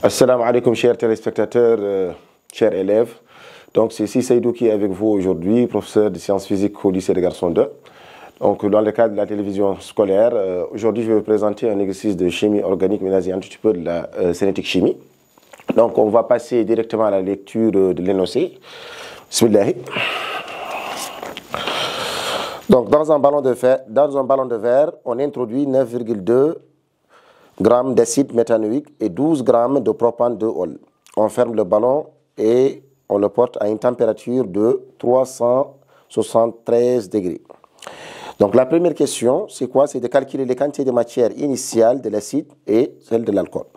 Assalamu alaikum chers téléspectateurs, chers élèves. Donc c'est Seydou qui est avec vous aujourd'hui, professeur de sciences physiques au lycée des garçons 2. Donc dans le cadre de la télévision scolaire, aujourd'hui je vais vous présenter un exercice de chimie organique, mais un petit peu de la cinétique chimie. Donc on va passer directement à la lecture de l'énoncé. Bismillah. Donc dans un ballon de verre, on introduit 9,2 grammes d'acide méthanoïque et 12 grammes de propane 2-ol. On ferme le ballon et on le porte à une température de 373 degrés. Donc la première question, c'est quoi? C'est de calculer les quantités de matière initiale de l'acide et celle de l'alcool.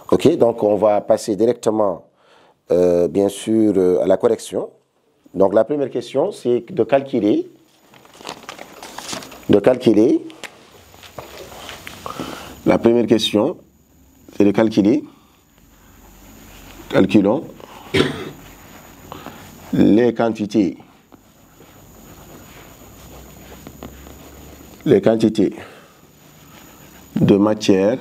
Ok, donc on va passer directement, bien sûr, à la correction. Donc la première question, c'est de calculer la première question, c'est de calculons les quantités de matière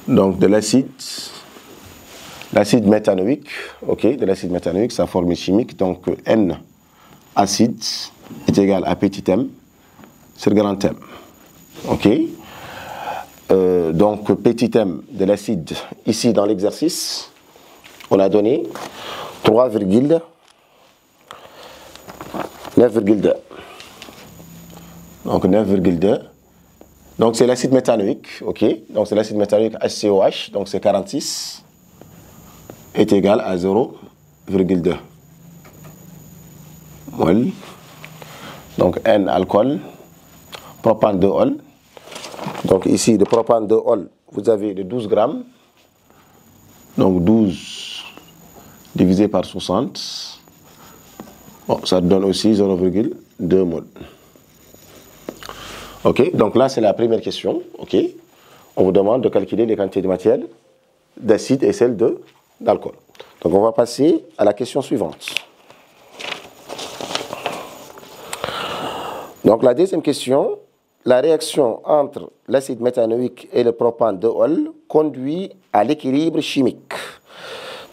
donc de l'acide méthanoïque, ok, de l'acide méthanoïque, sa formule chimique, donc N acide est égal à petit m sur grand M. Ok. Donc petit m de l'acide, ici dans l'exercice, on a donné 9,2. Donc 9,2. Donc c'est l'acide méthanoïque, ok. Donc c'est l'acide méthanoïque HCOH, donc c'est 46 est égal à 0,2 mol. Donc N alcool, propane 2-ol. Donc ici de propane 2-ol, vous avez de 12 grammes. Donc 12 divisé par 60. Bon, ça donne aussi 0,2 mol. Ok, donc là c'est la première question. Ok, on vous demande de calculer les quantités de matière d'acide et celle d'alcool. Donc on va passer à la question suivante. Donc la deuxième question, la réaction entre l'acide méthanoïque et le propane 2-ol conduit à l'équilibre chimique.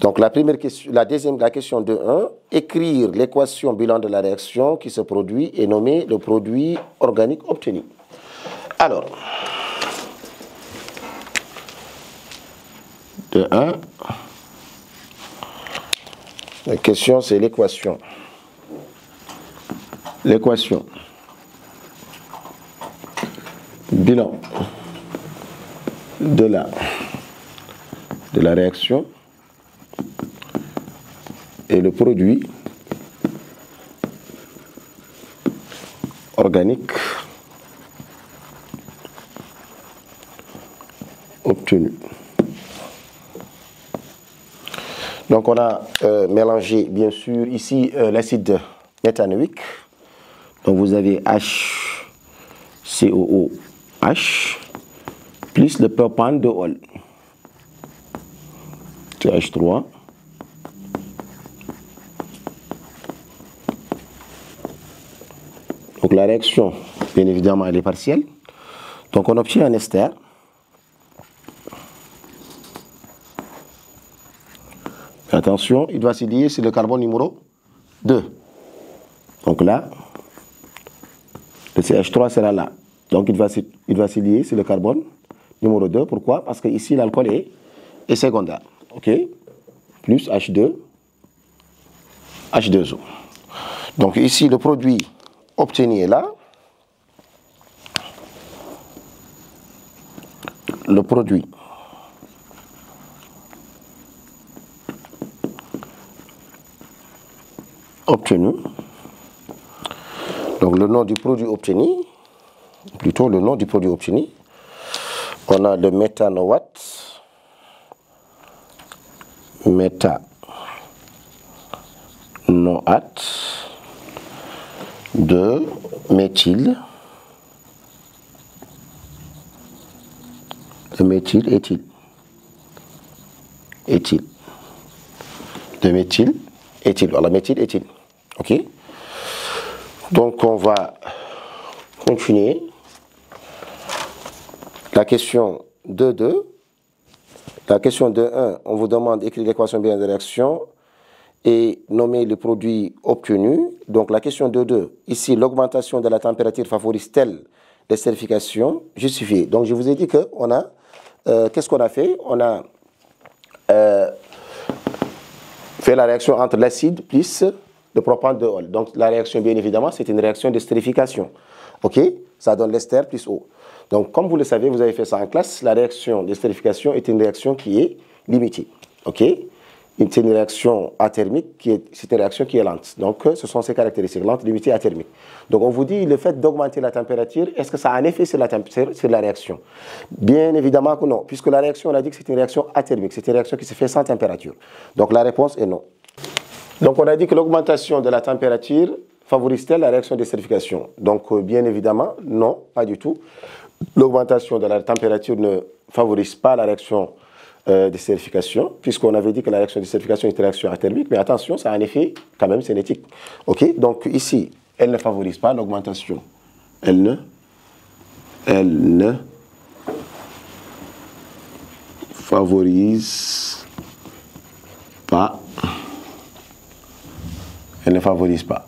Donc la première question, la question 2.1, écrire l'équation bilan de la réaction qui se produit et nommer le produit organique obtenu. Alors, 2.1, la question c'est l'équation. Bilan de la réaction et le produit organique obtenu. Donc on a mélangé bien sûr ici l'acide méthanoïque. Donc vous avez HCOOH plus le propane 2-ol. CH3 donc la réaction, bien évidemment, elle est partielle. Donc on obtient un ester. Attention, il doit se lier sur le carbone numéro 2. Donc là, le CH3 sera là. Donc il va se lier sur le carbone numéro 2. Pourquoi? Parce que ici l'alcool est secondaire. Ok? Plus H2O. Donc ici le produit obtenu est là. Le produit obtenu. Donc le nom du produit obtenu, on a le méthanoate, de méthyl, éthyl. Voilà, méthyl, éthyl. Ok. Donc on va continuer. La question 2.2. La question 2.1, on vous demande d'écrire l'équation binomiale de réaction et nommer le produit obtenu. Donc la question 2.2, ici, l'augmentation de la température favorise-t-elle l'estérification justifiée? Donc je vous ai dit qu'on a, qu'est-ce qu'on a fait? On a fait la réaction entre l'acide plus le propane de Hall. Donc la réaction, bien évidemment, c'est une réaction d'estérification. OK? Ça donne l'ester plus eau. Donc comme vous le savez, vous avez fait ça en classe, la réaction d'estérification est une réaction qui est limitée. OK? C'est une réaction athermique, c'est une réaction qui est lente. Donc ce sont ces caractéristiques, lente, limitée, athermique. Donc on vous dit le fait d'augmenter la température, est-ce que ça a un effet sur la réaction? Bien évidemment que non, puisque la réaction, on a dit que c'est une réaction athermique, c'est une réaction qui se fait sans température. Donc la réponse est non. Donc on a dit que l'augmentation de la température favorise-t-elle la réaction d'estérification? Donc bien évidemment, non, pas du tout. L'augmentation de la température ne favorise pas la réaction d'estérification, puisqu'on avait dit que la réaction d'estérification est une réaction athermique, mais attention, ça a un effet quand même cinétique. OK? Donc ici, elle ne favorise pas l'augmentation. Elle ne favorise pas. Elle ne favorise pas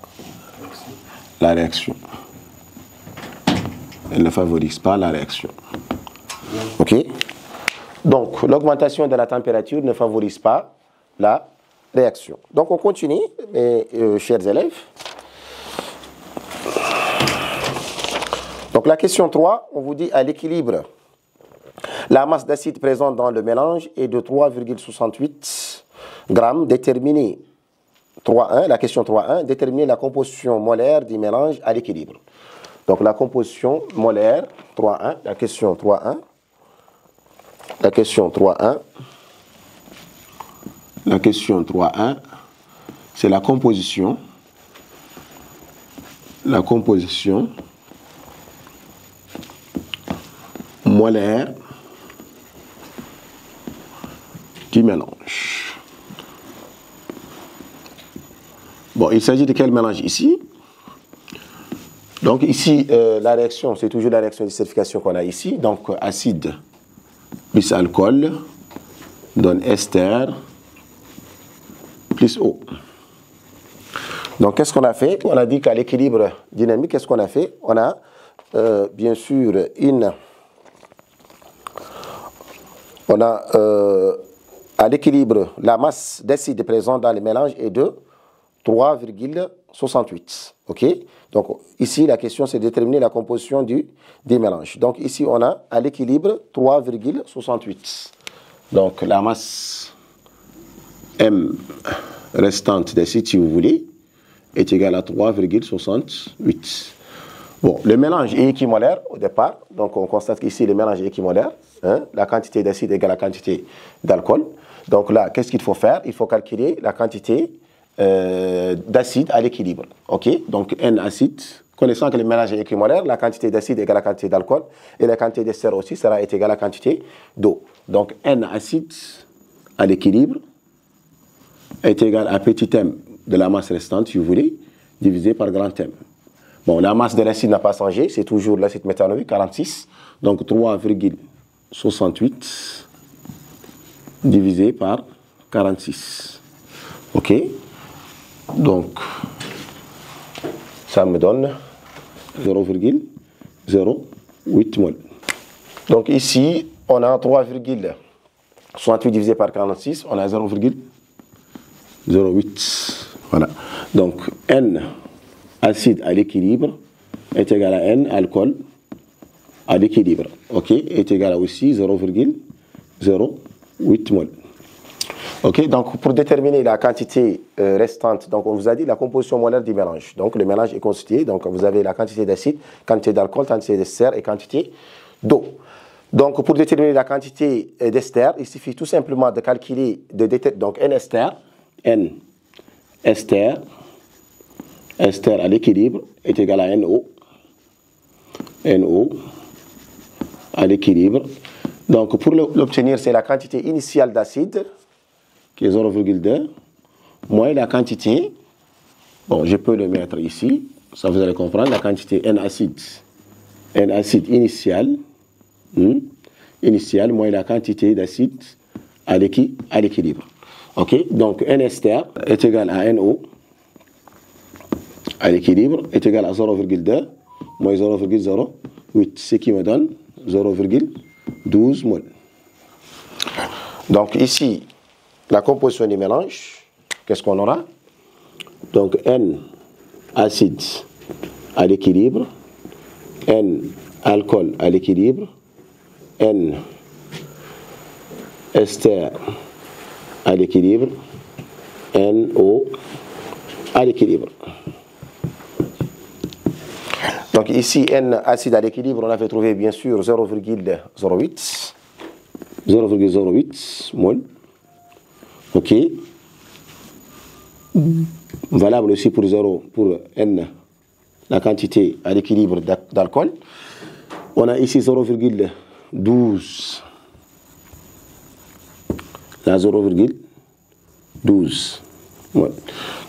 la réaction. Elle ne favorise pas la réaction. OK? Donc, l'augmentation de la température ne favorise pas la réaction. Donc, on continue, mes chers élèves. Donc, la question 3, on vous dit à l'équilibre. La masse d'acide présente dans le mélange est de 3,68 grammes. Déterminez 3.1, la question 3.1, déterminer la composition molaire du mélange à l'équilibre. Donc la composition molaire, 3.1, la question 3.1. La question 3.1. La question 3.1, c'est la composition. La composition molaire du mélange. Bon, il s'agit de quel mélange ici? Donc ici, la réaction, c'est toujours la réaction d'estérification qu'on a ici. Donc acide plus alcool donne ester plus eau. Donc qu'est-ce qu'on a fait? On a dit qu'à l'équilibre dynamique, qu'est-ce qu'on a fait? On a bien sûr à l'équilibre, la masse d'acide présente dans le mélange est de 3,68. OK? Donc ici, la question, c'est de déterminer la composition des mélanges. Donc ici, on a à l'équilibre 3,68. Donc la masse M restante d'acide, si vous voulez, est égale à 3,68. Bon, le mélange est équimolaire au départ. Donc on constate qu'ici, le mélange est équimolaire. Hein? La quantité d'acide égale à la quantité d'alcool. Donc là, qu'est-ce qu'il faut faire? Il faut calculer la quantité d'acide à l'équilibre. OK? Donc N acide, connaissant que le mélange est équimolaire, la quantité d'acide égale à la quantité d'alcool et la quantité d'ester aussi sera égale à la quantité d'eau. Donc N acide à l'équilibre est égal à petit m de la masse restante, si vous voulez, divisé par grand M. Bon, la masse de l'acide n'a pas changé, c'est toujours l'acide méthanoïque, 46. Donc 3,68 divisé par 46. OK? Donc, ça me donne 0,08 mol. Donc ici, on a 3,68 divisé par 46, on a 0,08. Voilà. Donc, N acide à l'équilibre est égal à N alcool à l'équilibre. OK? Est égal à aussi 0,08 mol. OK, donc pour déterminer la quantité restante, donc on vous a dit la composition molaire du mélange. Donc le mélange est constitué, donc vous avez la quantité d'acide, quantité d'alcool, quantité d'ester et quantité d'eau. Donc pour déterminer la quantité d'ester, il suffit tout simplement de calculer, donc N ester à l'équilibre est égal à NO à l'équilibre. Donc pour l'obtenir, c'est la quantité initiale d'acide, qui est 0,2, moins la quantité, bon, je peux le mettre ici, ça vous allez comprendre, la quantité N acide un acide initial, initial moins la quantité d'acide à l'équilibre. Ok, donc un ester est égal à NO à l'équilibre est égal à 0,2 moins 0,08, ce qui me donne 0,12 mol. Donc ici, la composition du mélange, qu'est-ce qu'on aura? Donc N acide à l'équilibre, N alcool à l'équilibre, N ester à l'équilibre, NO à l'équilibre. Donc ici, N acide à l'équilibre, on avait trouvé bien sûr 0,08 mol. Ok. Valable aussi pour N, la quantité à l'équilibre d'alcool. On a ici 0,12. Là, 0,12. Ouais.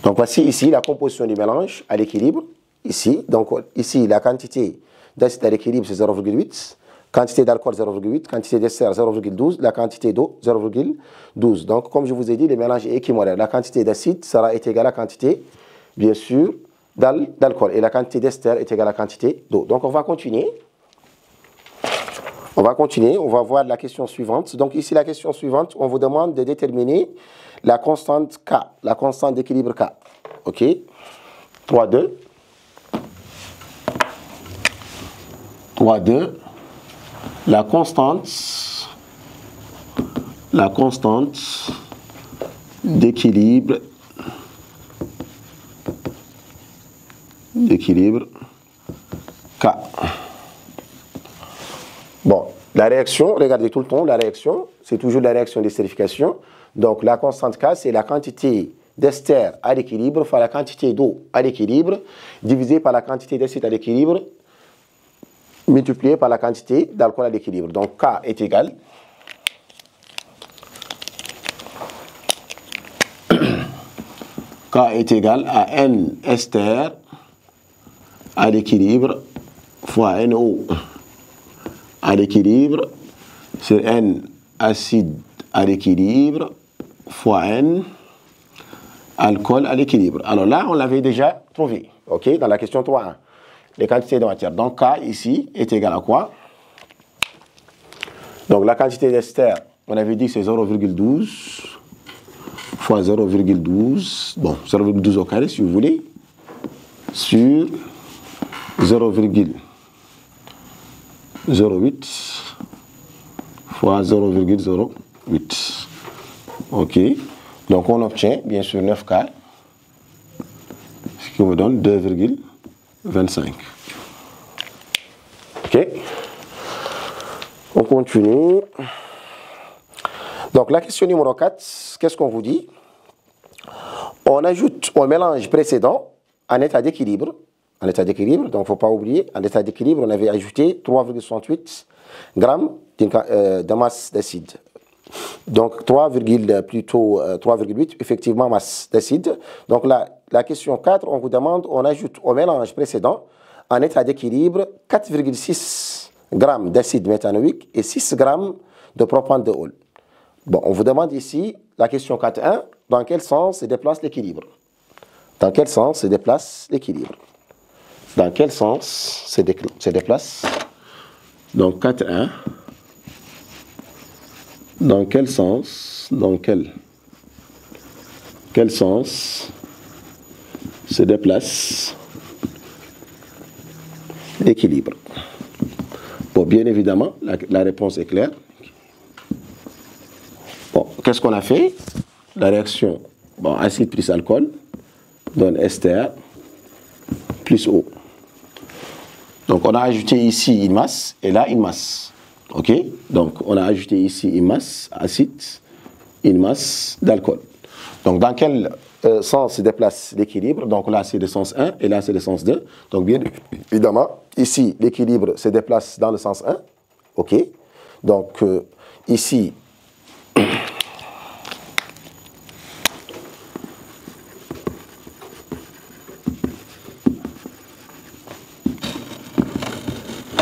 Donc voici ici la composition du mélange à l'équilibre. Ici, donc ici la quantité d'acide à l'équilibre c'est 0,8, quantité d'alcool 0,8, quantité d'ester 0,12, la quantité d'eau 0,12. Donc comme je vous ai dit, le mélange est équimolaire. La quantité d'acide est égale à la quantité, bien sûr, d'alcool. Et la quantité d'ester est égale à la quantité d'eau. Donc on va continuer. On va voir la question suivante. Donc ici la question suivante, on vous demande de déterminer la constante K, la constante d'équilibre K. Ok, 3,2. 3,2, la constante d'équilibre K. Bon, la réaction, regardez tout le temps, la réaction, c'est toujours la réaction d'estérification. Donc la constante K, c'est la quantité d'ester à l'équilibre fois la quantité d'eau à l'équilibre divisé par la quantité d'acide à l'équilibre multiplié par la quantité d'alcool à l'équilibre. Donc K est égal à N ester à l'équilibre fois NO à l'équilibre sur N acide à l'équilibre fois N alcool à l'équilibre. Alors là, on l'avait déjà trouvé, ok, dans la question 3.1. Les quantités de matière. Donc K ici est égal à quoi? Donc la quantité d'ester, on avait dit que c'est 0,12 fois 0,12, bon 0,12 au carré si vous voulez, sur 0,08 fois 0,08. Ok, donc on obtient bien sûr 9K, ce qui me donne 2,25. Ok, on continue. Donc la question numéro 4, qu'est-ce qu'on vous dit? On ajoute au mélange précédent un état d'équilibre. Donc il ne faut pas oublier, en état d'équilibre, on avait ajouté 3,68 grammes de masse d'acide. Donc 3,8 effectivement masse d'acide. Donc la question 4, on vous demande, on ajoute au mélange précédent en état d'équilibre 4,6 grammes d'acide méthanoïque et 6 grammes de propandiol. Bon, on vous demande ici, la question 4.1, dans quel sens se déplace l'équilibre? Dans quel sens se déplace l'équilibre? Dans quel sens se déplace? Donc 4.1. Dans quel sens, quel sens se déplace l'équilibre? Bon, bien évidemment, la réponse est claire. Bon, qu'est-ce qu'on a fait? La réaction, bon, acide plus alcool donne ester plus eau. Donc on a ajouté ici une masse et là une masse. Ok, donc on a ajouté ici une masse acide, une masse d'alcool. Donc dans quel sens se déplace l'équilibre? Donc là c'est le sens 1 et là c'est le sens 2. Donc bien évidemment, ici l'équilibre se déplace dans le sens 1. Ok, donc ici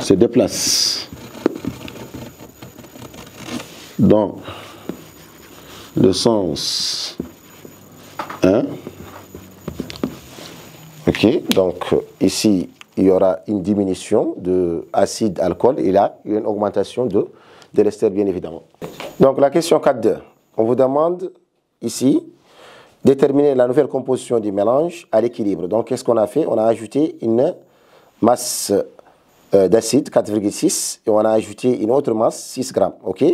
se déplace dans le sens 1. Ok, donc ici, il y aura une diminution de acide alcool et là, il y a une augmentation de l'ester, bien évidemment. Donc la question 4.2, on vous demande ici déterminer la nouvelle composition du mélange à l'équilibre. Donc qu'est-ce qu'on a fait? On a ajouté une masse d'acide 4,6 et on a ajouté une autre masse 6 grammes. Ok,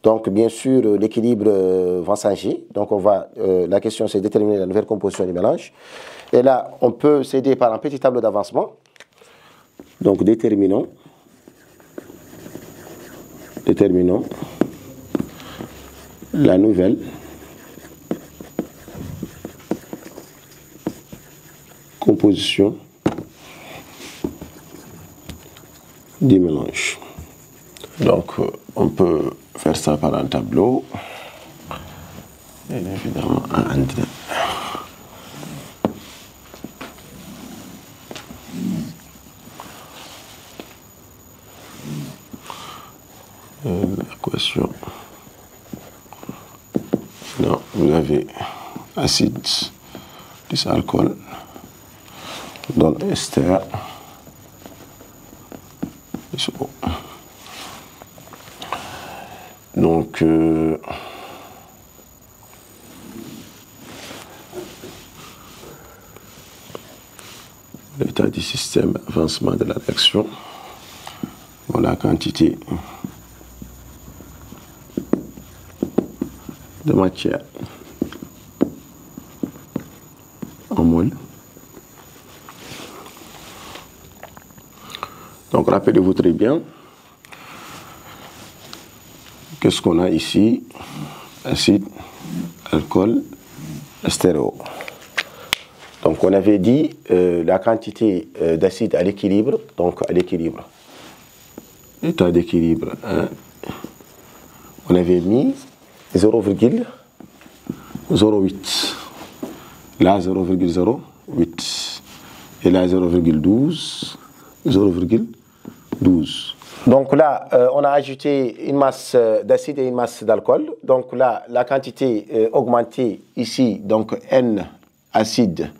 donc bien sûr l'équilibre va changer. Donc la question c'est déterminer la nouvelle composition du mélange. Et là on peut s'aider par un petit tableau d'avancement. Donc déterminons la nouvelle composition du mélange. Donc on peut faire ça par un tableau. Et évidemment un André. L'équation. Non, vous avez acide plus alcool dans ester plus eau. Donc l'état du système, avancement de la réaction, voilà la quantité de matière en mol. Donc rappelez-vous très bien qu'est-ce qu'on a ici, acide, alcool, stéréo. Donc on avait dit la quantité d'acide à l'équilibre, donc à l'équilibre, état d'équilibre 1, on avait mis 0,08, là 0,08 et là 0,12, 0,12. Donc là, on a ajouté une masse d'acide et une masse d'alcool. Donc là, la quantité augmentée ici, donc N acide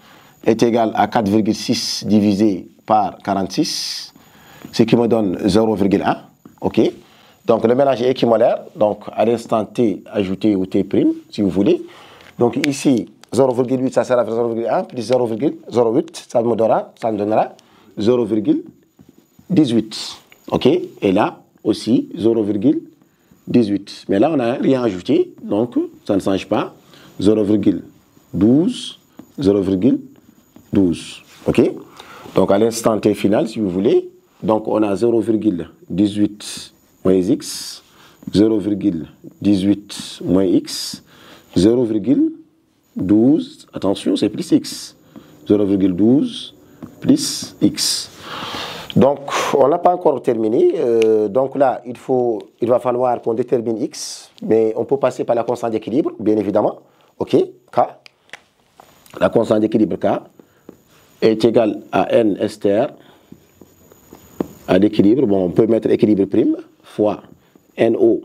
est égal à 4,6 divisé par 46, ce qui me donne 0,1. Ok. Donc le mélange est équimolaire, donc à l'instant T, ajouté au T', si vous voulez. Donc ici, 0,8, ça sera 0,1, plus 0,08, ça me donnera 0,18. Ok, et là aussi 0,18. Mais là, on n'a rien ajouté, donc ça ne change pas. 0,12, 0,12. Ok, donc à l'instant T final, si vous voulez, donc on a 0,18 moins x, 0,18 moins x, 0,12, attention, c'est plus x. 0,12 plus x. Donc, on n'a pas encore terminé. Donc là, il va falloir qu'on détermine x, mais on peut passer par la constante d'équilibre, bien évidemment. OK, K. La constante d'équilibre K est égale à N ester à l'équilibre. Bon, on peut mettre équilibre prime fois NO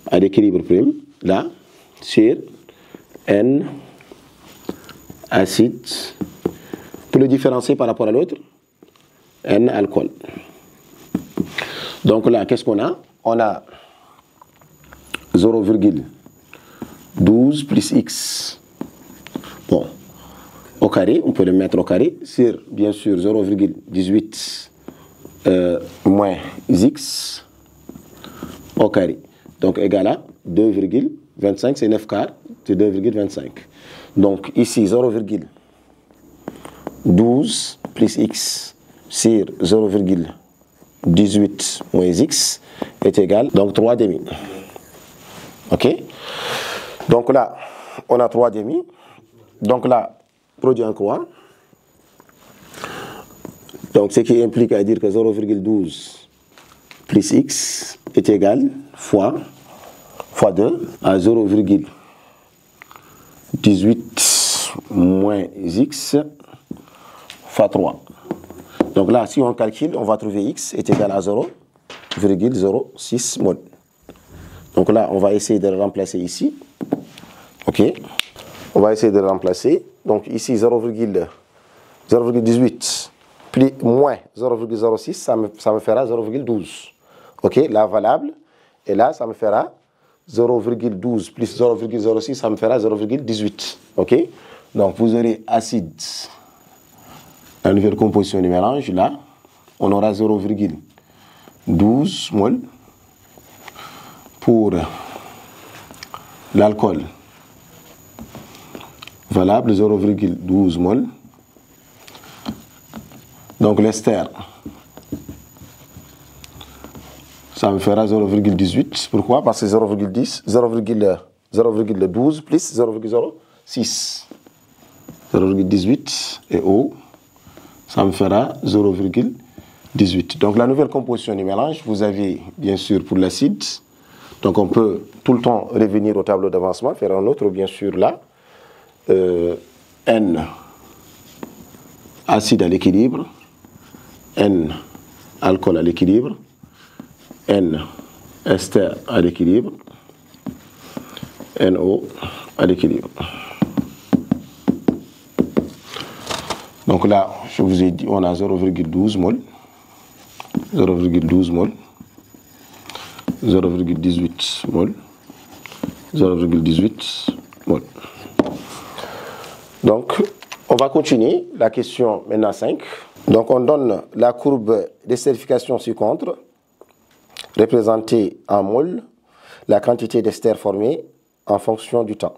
à l'équilibre prime, là, sur N acide. Pour le différencier par rapport à l'autre, N alcool. Donc là, qu'est-ce qu'on a? On a 0,12 plus x. Bon, au carré, on peut le mettre au carré sur, bien sûr, 0,18 moins x au carré. Donc égal à 2,25, c'est 9 quarts, c'est 2,25. Donc ici, 0,12 plus x sur 0,18 moins x est égal, donc 3 demi. Ok? Donc là, on a 3 demi. Donc là, produit en croix. Donc ce qui implique à dire que 0,12 plus x est égal fois 2 à 0,18 moins x fois 3. Donc là, si on calcule, on va trouver x est égal à 0,06 mol. Donc là, on va essayer de le remplacer ici. OK. On va essayer de le remplacer. Donc ici, 0,18 plus moins 0,06, ça me fera 0,12. OK, là, valable. Et là, ça me fera 0,12 plus 0,06, ça me fera 0,18. OK. Donc, vous aurez acide. La nouvelle composition du mélange, là, on aura 0,12 mol pour l'alcool. Valable, 0,12 mol. Donc l'ester, ça me fera 0,18. Pourquoi? Parce que 0,12 plus 0,06. 0,18 et eau, ça me fera 0,18. Donc la nouvelle composition du mélange, vous avez bien sûr pour l'acide. Donc on peut tout le temps revenir au tableau d'avancement, faire un autre bien sûr là. N, acide à l'équilibre. N, alcool à l'équilibre. N, ester à l'équilibre. NO à l'équilibre. Donc là, je vous ai dit, on a 0,12 mol. 0,12 mol. 0,18 mol. 0,18 mol. Donc, on va continuer la question maintenant 5. Donc, on donne la courbe d'esterification ci-contre, représentée en mol, la quantité d'ester formée en fonction du temps.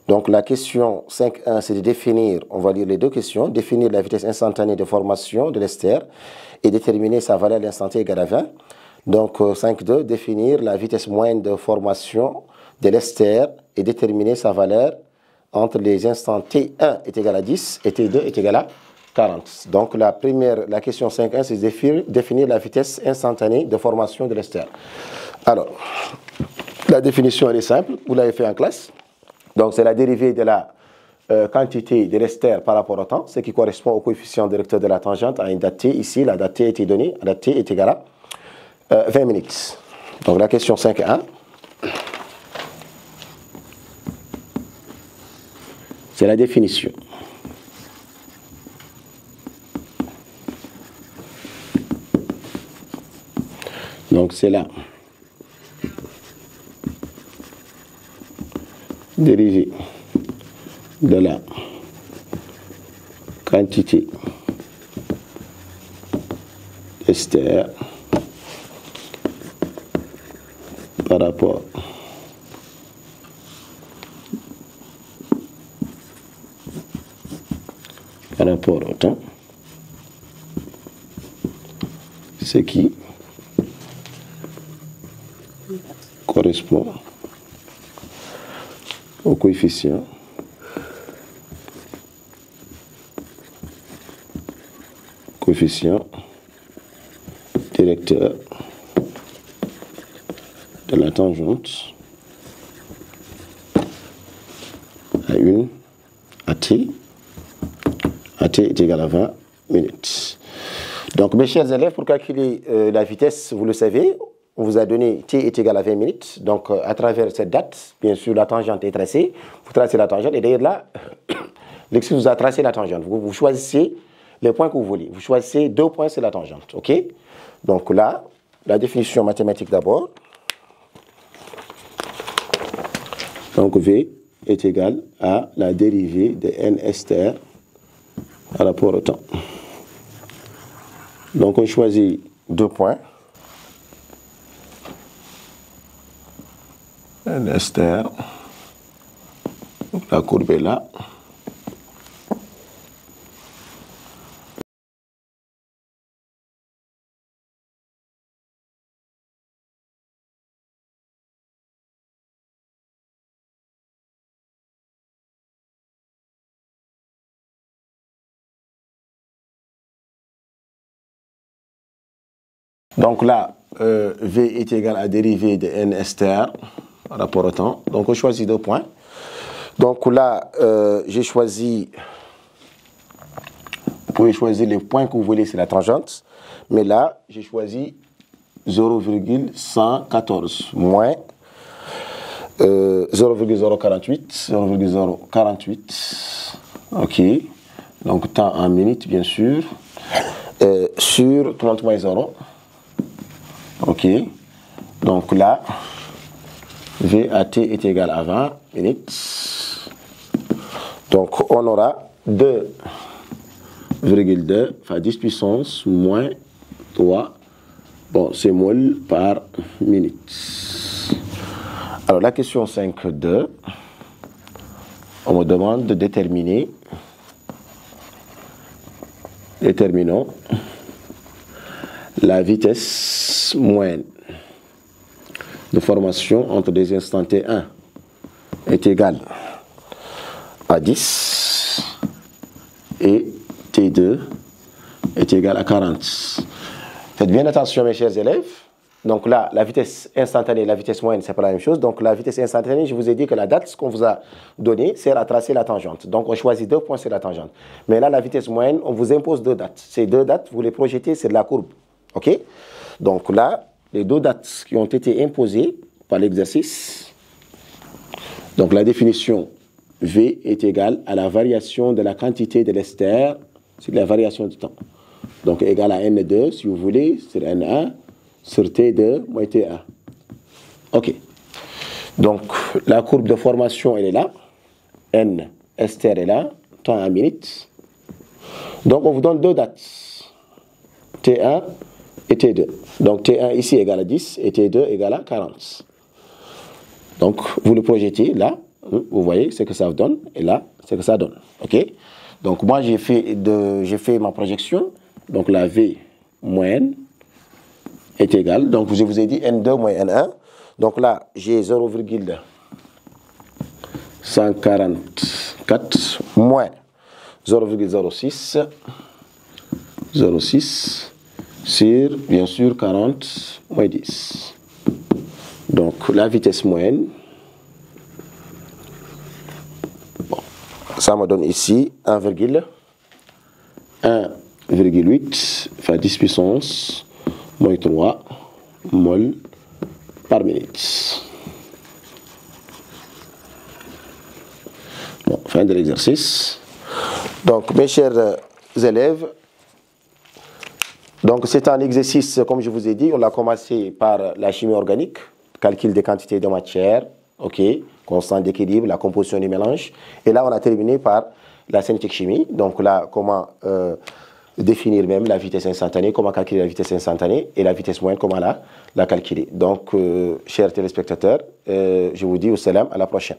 Donc, la question 5.1, c'est de définir, on va lire les deux questions, définir la vitesse instantanée de formation de l'ester et déterminer sa valeur à l'instant t égale à 20. Donc, 5.2, définir la vitesse moyenne de formation de l'ester et déterminer sa valeur entre les instants T1 est égal à 10 et T2 est égal à 40. Donc, la question 5.1, c'est définir la vitesse instantanée de formation de l'ester. Alors, la définition, elle est simple, vous l'avez fait en classe. Donc, c'est la dérivée de la quantité de l'ester par rapport au temps, ce qui correspond au coefficient directeur de la tangente à une date t. Ici, la date t a été donnée, la date t est égale à 20 minutes. Donc, la question 5.1, c'est la définition. Donc, c'est la dérivée de la quantité d'ester par rapport au temps, ce qui correspond au coefficient directeur de la tangente à t est égal à 20 minutes. Donc, mes chers élèves, pour calculer la vitesse, vous le savez, on vous a donné t est égal à 20 minutes. Donc, à travers cette date, bien sûr, la tangente est tracée. Vous tracez la tangente et d'ailleurs là, l'exercice vous a tracé la tangente. Vous choisissez les points que vous voulez. Vous choisissez 2 points, c'est la tangente. OK? Donc là, la définition mathématique d'abord. Donc, V est égal à la dérivée de n ester par rapport au temps. Donc, on choisit 2 points. N ester. Donc, la courbe est là. Donc là, V est égal à dérivée de n ester par rapport au temps. Donc on choisit 2 points. Donc là, j'ai choisi pouvez choisir les points que vous voulez, c'est la tangente. Mais là, j'ai choisi 0,114 moins 0,048, 0,048. OK. Donc, temps en minutes, bien sûr. Sur 30 moins 0. OK. Donc là, VAT est égal à 20 minutes. Donc, on aura 2,2, enfin 10 puissance moins 3. Bon, c'est mol par minute. Alors, la question 5.2, on me demande de déterminer, déterminons la vitesse moyenne de formation entre des instants T1 est égale à 10 et T2 est égal à 40. Faites bien attention mes chers élèves. Donc là, la vitesse instantanée et la vitesse moyenne, c'est pas la même chose. Donc la vitesse instantanée, je vous ai dit que la date qu'on vous a donnée, c'est à tracer la tangente. Donc on choisit 2 points sur la tangente. Mais là, la vitesse moyenne, on vous impose 2 dates. Ces 2 dates, vous les projetez sur la courbe. OK? Donc là, les 2 dates qui ont été imposées par l'exercice. Donc la définition V est égale à la variation de la quantité de l'ester sur la variation du temps. Donc égal à N2, si vous voulez, sur N1, sur T2 moins T1. OK. Donc la courbe de formation, elle est là. N, ester est là, temps en minutes. Donc on vous donne 2 dates. T1 et T2. Donc T1 ici égale à 10 et T2 égale à 40. Donc vous le projetez là, vous voyez ce que ça donne, et là, ce que ça donne. OK? Donc moi j'ai fait ma projection. Donc la V moyenne est égale, donc je vous ai dit N2 moins N1. Donc là, j'ai 0,144 moins 0,06 sur, bien sûr, 40 moins 10. Donc la vitesse moyenne, bon, ça me donne ici 1,8, enfin 10 puissance moins 3 mol par minute. Bon, fin de l'exercice. Donc, mes chers élèves, donc c'est un exercice, comme je vous ai dit, on a commencé par la chimie organique, calcul des quantités de matière, OK, constant d'équilibre, la composition du mélange. Et là, on a terminé par la synthétique chimie. Donc là, comment définir même la vitesse instantanée, comment calculer la vitesse instantanée et la vitesse moyenne, comment la calculer. Donc, chers téléspectateurs, je vous dis au salam, à la prochaine.